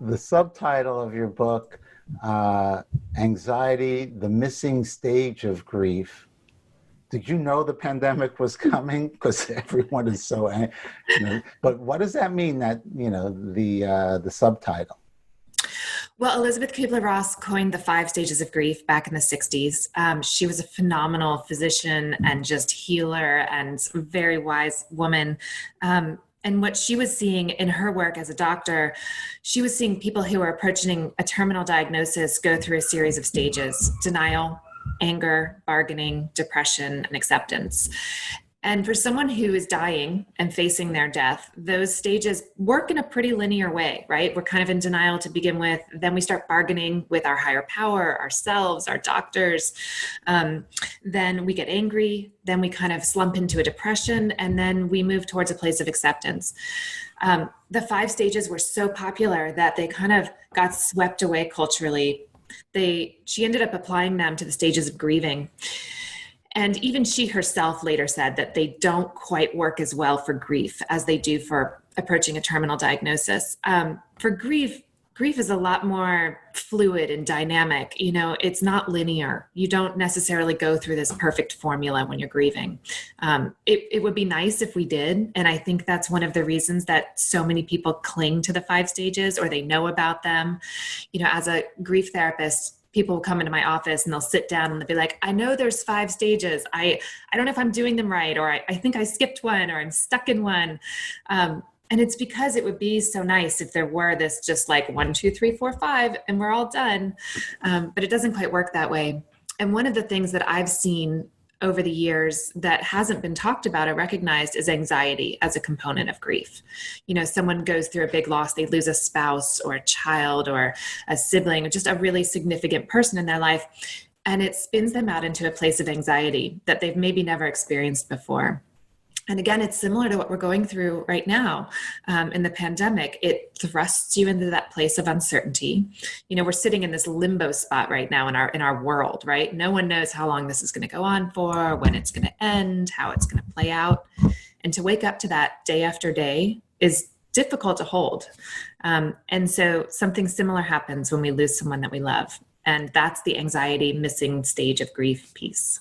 the subtitle of your book, Anxiety, the Missing Stage of Grief. Did you know the pandemic was coming? Because everyone is so, but what does that mean, that, the subtitle? Well, Elizabeth Kubler Ross coined the 5 stages of grief back in the 60s. She was a phenomenal physician and just healer and very wise woman. And what she was seeing in her work as a doctor, she was seeing people who were approaching a terminal diagnosis go through a series of stages: denial, anger, bargaining, depression, and acceptance. And for someone who is dying and facing their death, those stages work in a pretty linear way, right? We're kind of in denial to begin with. Then we start bargaining with our higher power, ourselves, our doctors. Then we get angry. Then we kind of slump into a depression. And then we move towards a place of acceptance. The 5 stages were so popular that they kind of got swept away culturally. She ended up applying them to the stages of grieving. And even she herself later said that they don't quite work as well for grief as they do for approaching a terminal diagnosis. For grief is a lot more fluid and dynamic. It's not linear. You don't necessarily go through this perfect formula when you're grieving. It would be nice if we did. And I think that's one of the reasons that so many people cling to the 5 stages, or they know about them. As a grief therapist, people will come into my office and they'll sit down and they'll be like, I know there's 5 stages. I don't know if I'm doing them right, or I think I skipped one, or I'm stuck in one. And it's because it would be so nice if there were this just like 1, 2, 3, 4, 5, and we're all done. But it doesn't quite work that way. And one of the things that I've seen over the years that hasn't been talked about or recognized is anxiety as a component of grief. Someone goes through a big loss, they lose a spouse or a child or a sibling, or just a really significant person in their life. And it spins them out into a place of anxiety that they've maybe never experienced before. And again, it's similar to what we're going through right now in the pandemic. It thrusts you into that place of uncertainty. We're sitting in this limbo spot right now in our world, right? No one knows how long this is going to go on for, when it's going to end, how it's going to play out. And to wake up to that day after day is difficult to hold. And so something similar happens when we lose someone that we love. And that's the anxiety missing stage of grief piece.